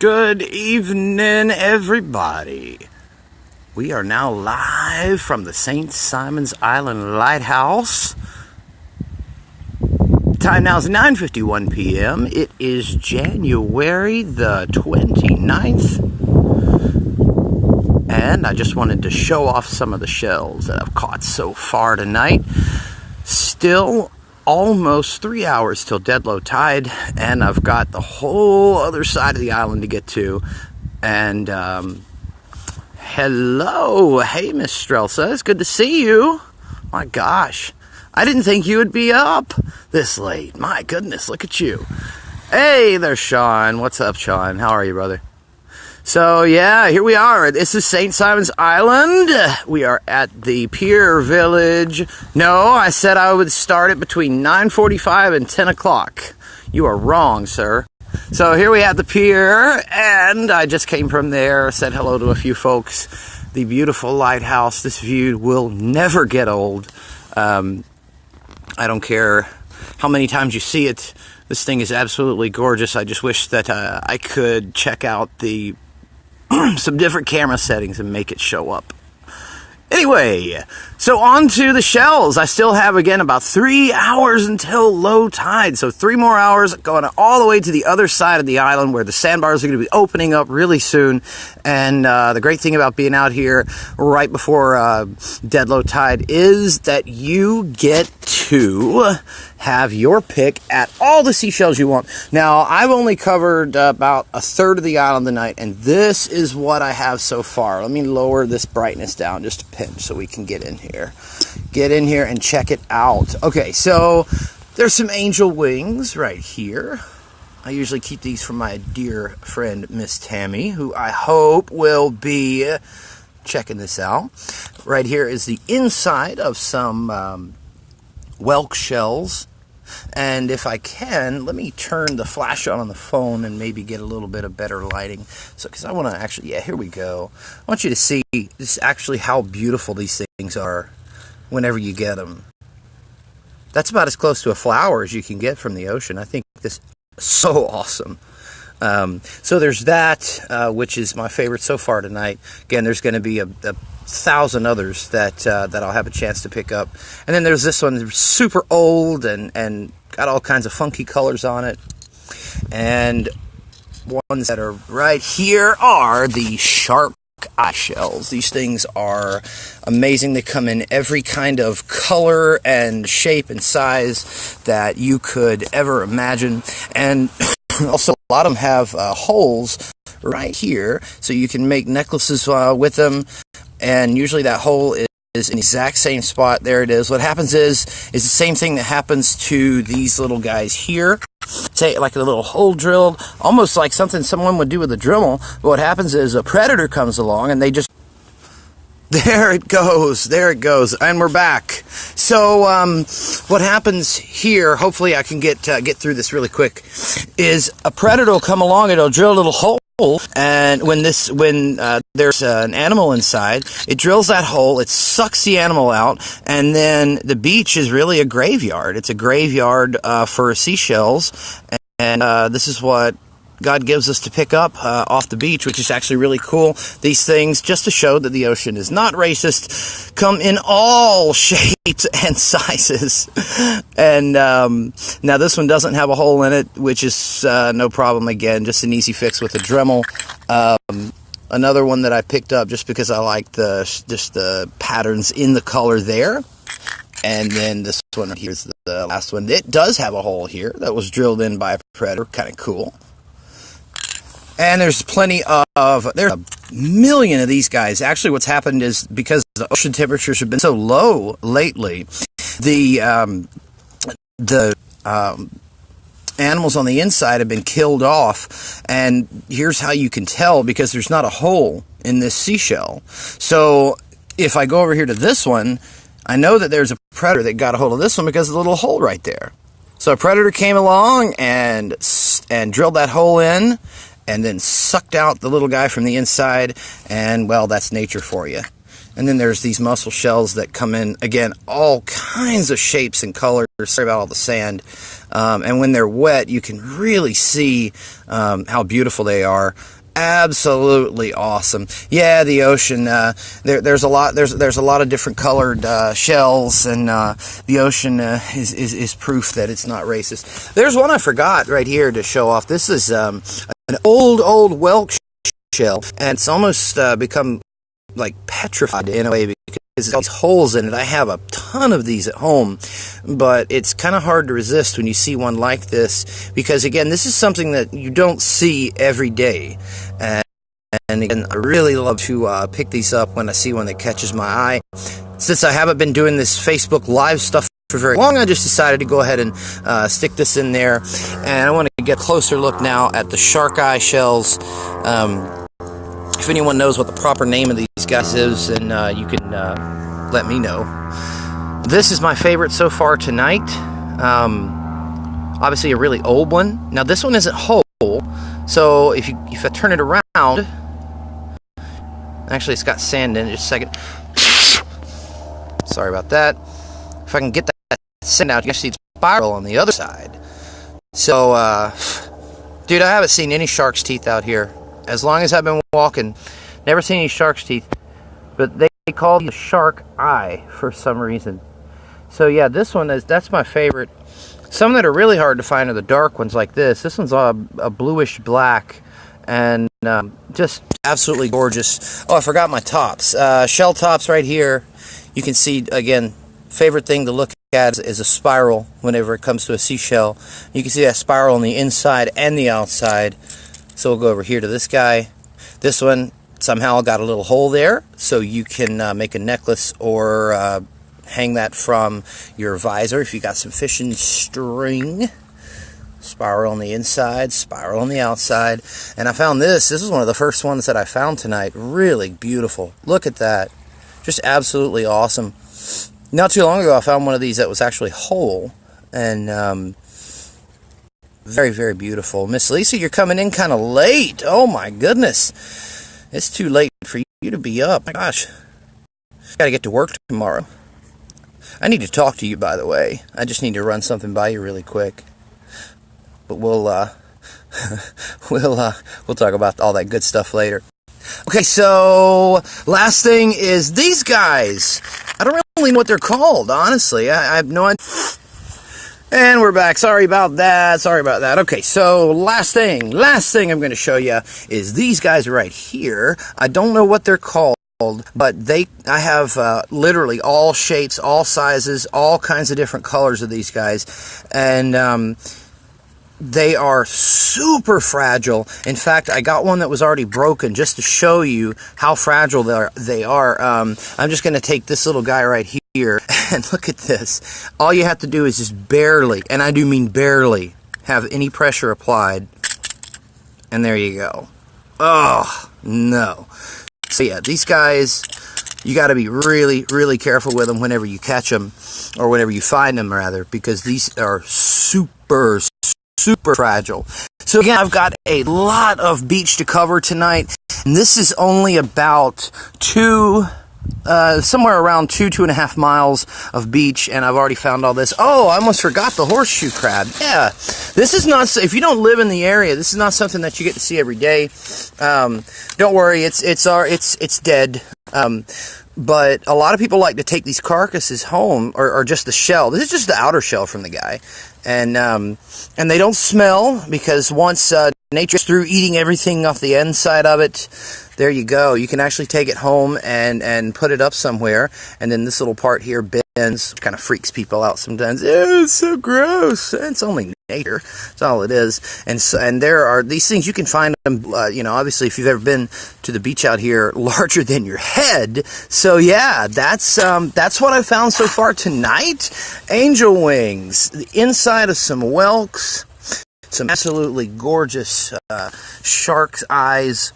Good evening, everybody. We are now live from the St. Simons Island Lighthouse. Time now is 9:51 p.m. It is January the 29th. And I just wanted to show off some of the shells that I've caught so far tonight. Still almost 3 hours till dead low tide, and I've got the whole other side of the island to get to. And hello, hey Miss Strelsa, it's good to see you. My gosh, I didn't think you would be up this late. My goodness, look at you. Hey there, Sean. What's up, Sean? How are you, brother? So yeah, here we are. This is St. Simons Island. We are at the Pier Village. No, I said I would start it between 9:45 and 10 o'clock. You are wrong, sir. So here we have the pier, and I just came from there, said hello to a few folks. The beautiful lighthouse. This view will never get old. I don't care how many times you see it. This thing is absolutely gorgeous. I just wish that I could check out the some different camera settings and make it show up. Anyway, so on to the shells. I still have, again, about 3 hours until low tide. So 3 more hours going all the way to the other side of the island where the sandbars are going to be opening up really soon. And the great thing about being out here right before dead low tide is that you get to have your pick at all the seashells you want. Now, I've only covered about a third of the island tonight, and this is what I have so far. Let me lower this brightness down just a pinch so we can get in here. Get in here and check it out. Okay, so there's some angel wings right here. I usually keep these for my dear friend, Miss Tammy, who I hope will be checking this out. Right here is the inside of some whelk shells. And if I can, let me turn the flash on the phone and maybe get a little bit of better lighting. So, because I want to actually, yeah, here we go. I want you to see just actually how beautiful these things are whenever you get them. That's about as close to a flower as you can get from the ocean. I think this is so awesome. So there's that, which is my favorite so far tonight. Again, there's going to be a thousand others that I'll have a chance to pick up. And then there's this one, super old and got all kinds of funky colors on it. And ones that are right here are the sharp eye shells. These things are amazing. They come in every kind of color and shape and size that you could ever imagine. And also, a lot of them have holes right here, so you can make necklaces with them. And usually that hole is in the exact same spot. There it is. What happens is the same thing that happens to these little guys here. Say like a little hole drilled, almost like something someone would do with a Dremel. But what happens is a predator comes along and they just... There it goes, and we're back. So what happens here, hopefully I can get through this really quick, is a predator will come along and it'll drill a little hole, and when there's an animal inside, it drills that hole, it sucks the animal out, and then the beach is really a graveyard. It's a graveyard for seashells, and this is what God gives us to pick up off the beach, which is actually really cool. These things, just to show that the ocean is not racist, come in all shapes and sizes. And now this one doesn't have a hole in it, which is no problem. Again, just an easy fix with a Dremel. Another one that I picked up just because I like the patterns in the color there. And then this one here's the last one. It does have a hole here that was drilled in by a predator. Kind of cool. And there's there's a million of these guys. Actually, what's happened is because the ocean temperatures have been so low lately, the animals on the inside have been killed off. And here's how you can tell, because there's not a hole in this seashell. So if I go over here to this one, I know that there's a predator that got a hold of this one because of the little hole right there. So a predator came along and drilled that hole in, and then sucked out the little guy from the inside, and, well, that's nature for you. And then there's these mussel shells that come in, again, all kinds of shapes and colors. Sorry about all the sand. And when they're wet, you can really see how beautiful they are. Absolutely awesome. Yeah, the ocean. There's a lot. There's a lot of different colored shells, and the ocean is proof that it's not racist. There's one I forgot right here to show off. This is an old whelk shell, and it's almost become like petrified in a way because there's these holes in it. I have a ton of these at home, but it's kind of hard to resist when you see one like this, because again, this is something that you don't see every day. And again, I really love to pick these up when I see one that catches my eye. Since I haven't been doing this Facebook Live stuff for very long, I just decided to go ahead and stick this in there. And I want to get a closer look now at the shark eye shells. If anyone knows what the proper name of these guys is, then you can let me know. This is my favorite so far tonight. Obviously a really old one. Now this one isn't whole, so if I turn it around, actually it's got sand in it. Just a second. Sorry about that. If I can get that sand out, you can see it's spiral on the other side. So, dude, I haven't seen any shark's teeth out here as long as I've been walking. Never seen any shark's teeth, but they call it the shark eye for some reason. So yeah, that's my favorite. Some that are really hard to find are the dark ones like this. This one's a bluish black, and just absolutely gorgeous. Oh, I forgot my tops. Shell tops right here. You can see, again, favorite thing to look at is a spiral whenever it comes to a seashell. You can see that spiral on the inside and the outside. So we'll go over here to this guy. This one somehow got a little hole there, so you can make a necklace or hang that from your visor if you got some fishing string. Spiral on the inside, spiral on the outside. And I found this. This is one of the first ones that I found tonight. Really beautiful. Look at that. Just absolutely awesome. Not too long ago, I found one of these that was actually whole. And very, very beautiful. Miss Lisa, you're coming in kind of late. Oh my goodness. It's too late for you to be up. My gosh. Got to get to work tomorrow. I need to talk to you, by the way. I just need to run something by you really quick. But we'll talk about all that good stuff later. Okay, so last thing is these guys. I don't really know what they're called, honestly. I have no idea. And we're back. Sorry about that. Okay, so last thing I'm going to show you is these guys right here. I don't know what they're called, but I have literally all shapes, all sizes, all kinds of different colors of these guys, and they are super fragile. In fact, I got one that was already broken just to show you how fragile they are. I'm just going to take this little guy right here, and look at this. All you have to do is just barely, and I do mean barely, have any pressure applied, and there you go. Oh, no. So yeah, these guys, you got to be really, really careful with them whenever you catch them, or whenever you find them, rather, because these are super fragile. So again, I've got a lot of beach to cover tonight, and this is only about somewhere around 2.5 miles of beach, and I've already found all this. Oh, I almost forgot the horseshoe crab. Yeah, this is not, if you don't live in the area, this is not something that you get to see every day. Don't worry, it's dead. But a lot of people like to take these carcasses home, or just the shell. This is just the outer shell from the guy, and they don't smell, because once nature's through eating everything off the inside of it, there you go. You can actually take it home and put it up somewhere, and then this little part here bends, kind of freaks people out sometimes. Ew, it's so gross. It's only nature. That's all it is. And there are these things, you can find them, obviously if you've ever been to the beach out here, larger than your head. So yeah, that's what I found so far tonight. Angel wings, the inside of some whelks, some absolutely gorgeous shark's eyes,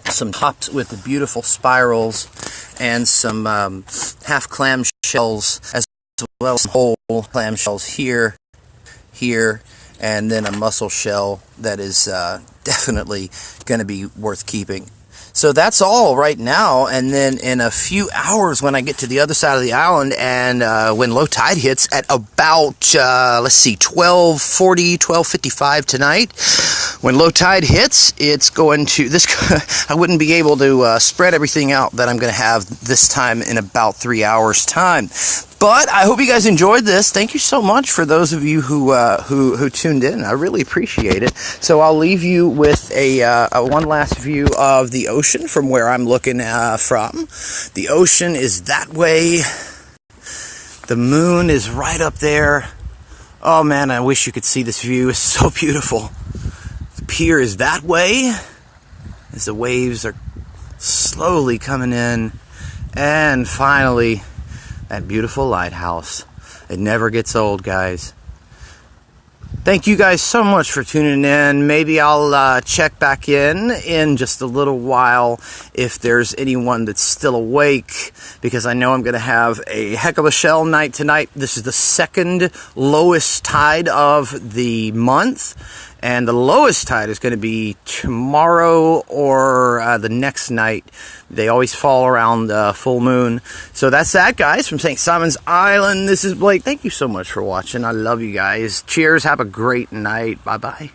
some tops with the beautiful spirals, and some half clam shells, as well as some whole clam shells here, and then a mussel shell that is definitely going to be worth keeping. So that's all right now, and then in a few hours when I get to the other side of the island, and when low tide hits at about, let's see, 12:40, 12:55 tonight, when low tide hits, it's going to, I wouldn't be able to spread everything out that I'm going to have this time in about 3 hours' time. But I hope you guys enjoyed this. Thank you so much for those of you who tuned in. I really appreciate it. So I'll leave you with a one last view of the ocean from where I'm looking from. The ocean is that way. The moon is right up there. Oh man, I wish you could see this view. It's so beautiful. The pier is that way as the waves are slowly coming in. And finally, that beautiful lighthouse. It never gets old, guys. Thank you guys so much for tuning in. Maybe I'll check back in just a little while if there's anyone that's still awake, because I know I'm going to have a heck of a shell night tonight. This is the second lowest tide of the month, and the lowest tide is going to be tomorrow or the next night. They always fall around full moon. So that's that, guys, from St. Simon's Island. This is Blake. Thank you so much for watching. I love you guys. Cheers. Have a great night. Bye-bye.